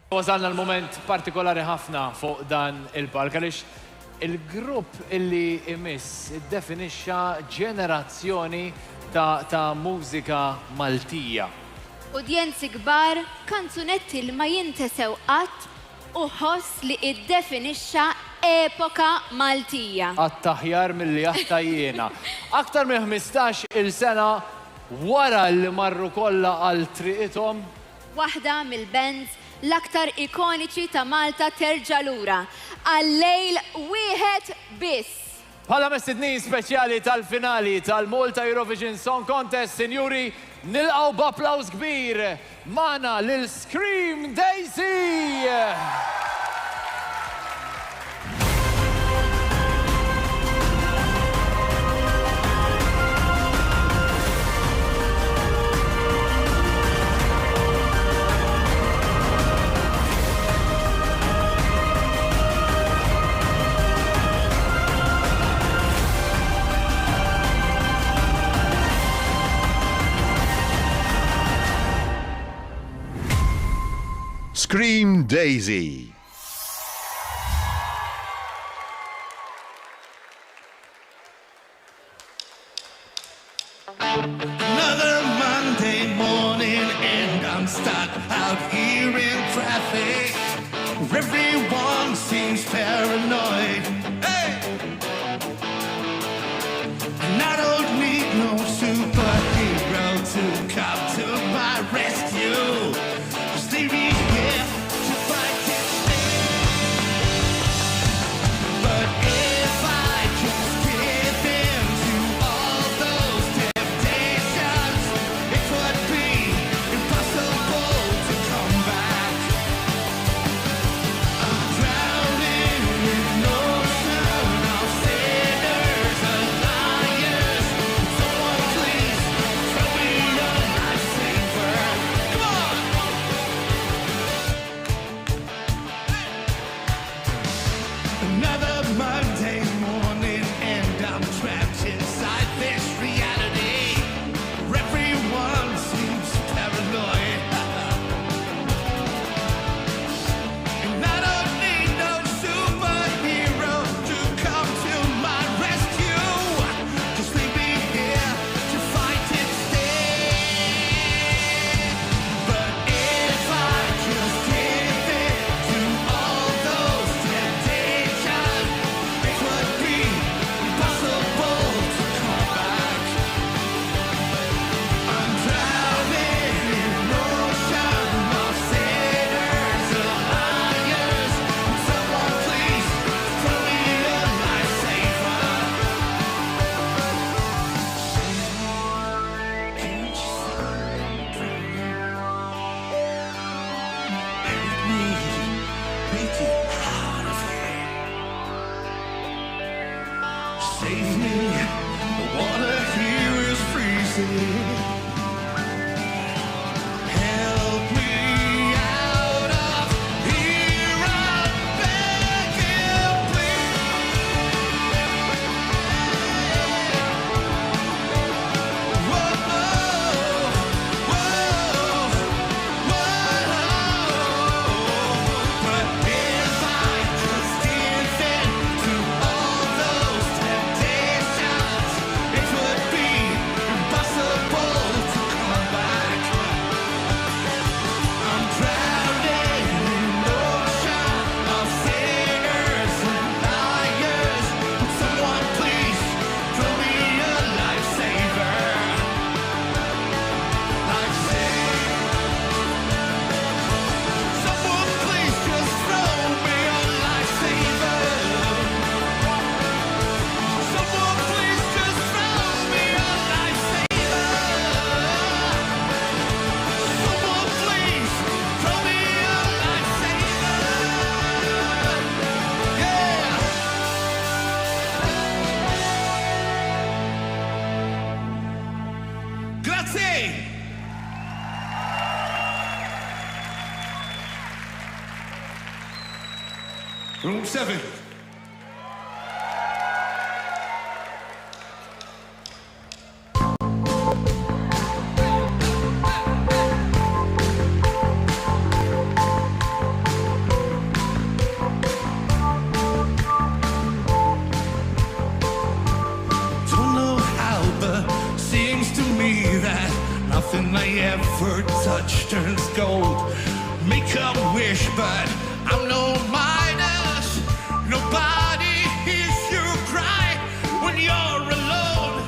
Wasalna l-moment partikolari ħafna fuq dan il-palk għaliex il-grupp illi imiss iddefinixxa ġenerazzjoni ta' mużika Maltija. Udjenzi kbar, kanzunetti li ma jintesew qatt u ħoss li iddefinixxa epoka Maltija. Għattaħjar mill-li jiena. Aktar minn 15 il-sena wara li marru kollha għal triqithom. Waħda mill-bands l-aktar ikoniċi ta' Malta terġa' lura għal-lejl wieħed biss. Bħala mistednin speċjali tal-finali tal-Malta Eurovision Song Contest, sinjuri, nilqgħu b'applaws kbir magħna lil Scream Daisy! Scream Daisy. Another Monday morning and I'm stuck out here in traffic. Everyone seems paranoid. Hey! And I don't need no superhero to come to my rescue. Just leave me here to fight this thing. But if I just give in to all those temptations, it would be impossible to come back. I'm drowning in an ocean of sinners and liars. Someone please throw me a lifesaver. Come on! Another Monday morning and I'm trapped inside this reality. Everyone seems paranoid. And I don't need no superhero to come to my rescue. Just leave me here to fight instead. But if I just give in to all those temptations, it would be impossible to come back. I'm drowning in an ocean of sinners and liars. Someone please throw me a lifesaver. Can't you see? Make me beat it out of here. Save me, the water here is freezing. Help me out of here, I'm begging, please. Whoa, whoa, whoa. But if I just give in to all those temptations, it would be impossible to come back. I'm drowning in an ocean of sinners and liars. Someone please throw me a lifesaver. Someone please just throw me a lifesaver. Someone please just throw me a lifesaver. Someone please throw me a lifesaver. Yeah. Grazie. Room 7. make a wish, but I'm no Midas. Nobody hears you cry when you're alone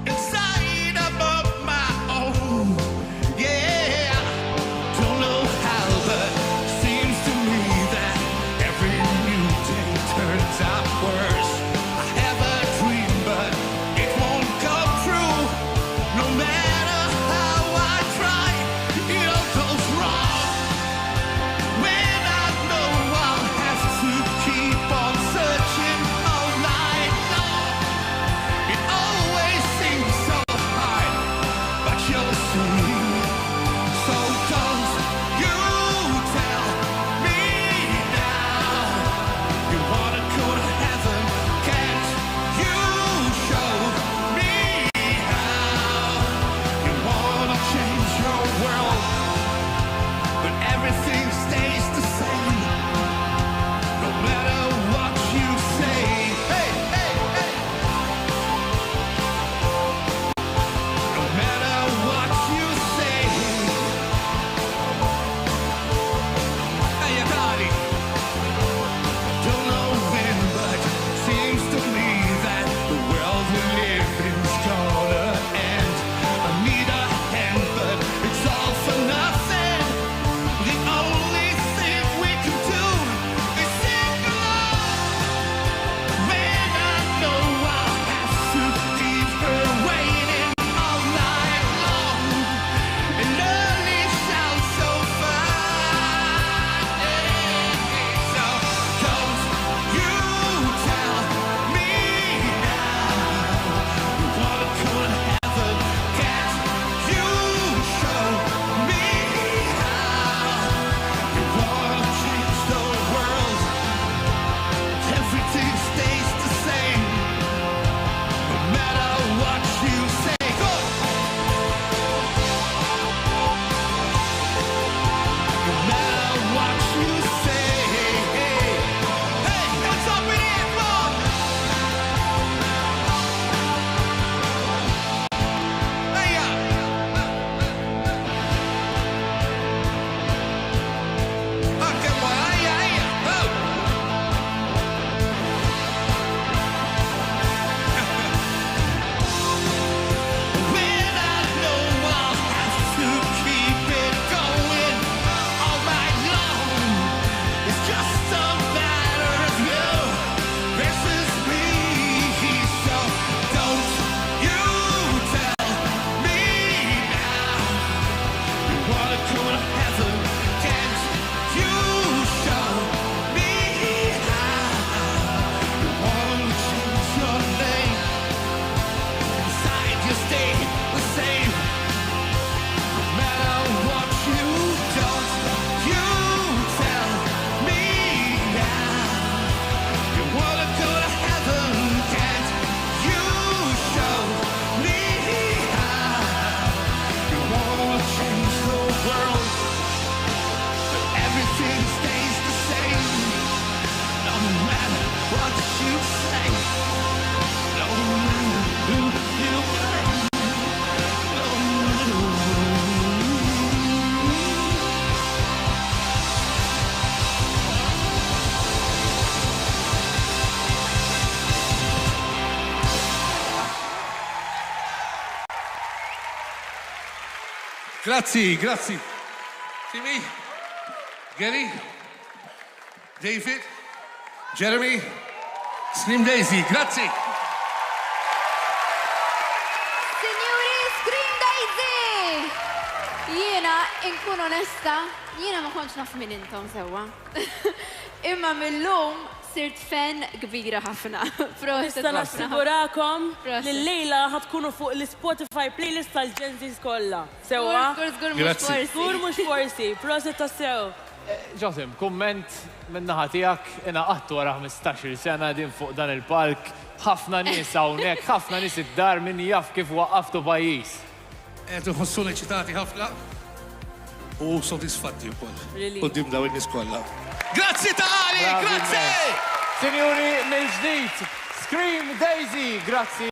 inside above my own. Yeah, don't know how, but seems to me that every new day turns out worse. I have a dream, but it won't come true. No matter how I try, it all goes wrong. When I know I'll have to keep on searching all night long, it always seems so hard, but you'll see. So don't you tell me now you wanna go to heaven. Can't you show me how you wanna change your world, but everything stays the same no matter what you say. Hey, hey, hey. No matter what you say. Hey, everybody. Don't know when, but seems to me that the world we live in's gonna end. I need a hand, but it's all for nothing. The only thing we can do is sing along. When I know I'll have to leave her waiting all night long, and early sounds so fine. So don't you tell me now you wanna go to heaven. Can't you show me how you wanna change the world? Everything stays the same no matter what you say. Go! No matter what you say. Hey, hands up in here, come on! Hey, yeah. Okay, well, oh. When I know I'll have to keep it going all night long, it's just a matter of you versus me. So don't you tell me now you wanna go to heaven. Can't you show me how you wanna change your name? Inside you stay the same no matter what you don't. You tell me now you wanna go to heaven. Can't you show me how you wanna change the world, but everything stays the same no matter what you say. No matter who you blame. No matter Grazie, grazie. Timmy, Gary, David, Jeremy, Scream Daisy, grazie. Signori, Scream Daisy! Jiena, inkun onesta, jiena ma kontx naf minn intom sewa. Imma mill-lum sirt fan kbira ħafna. Nista nassigurakom li l-lejla ħatkunu fuq l-Spotify playlist tal-Gen Z kollha. Sewa? Skur mhux forsi. Proset tassew. Jotham, komment minnaħa tiegħek ingħaqadtu wara 15-il sena din fuq dan il-palk. Ħafna nies hawnhekk, ħafna nies id-dar min jaf kif waqqaftu pajjiż. Qed iħossuni ċitati ħafna u sodisfatti wkoll. Really? Qudiem dawn in-nies kollha. Grazzi tali, Bravi grazzi! Signori, mill-ġdid, Scream Daisy, grazzi.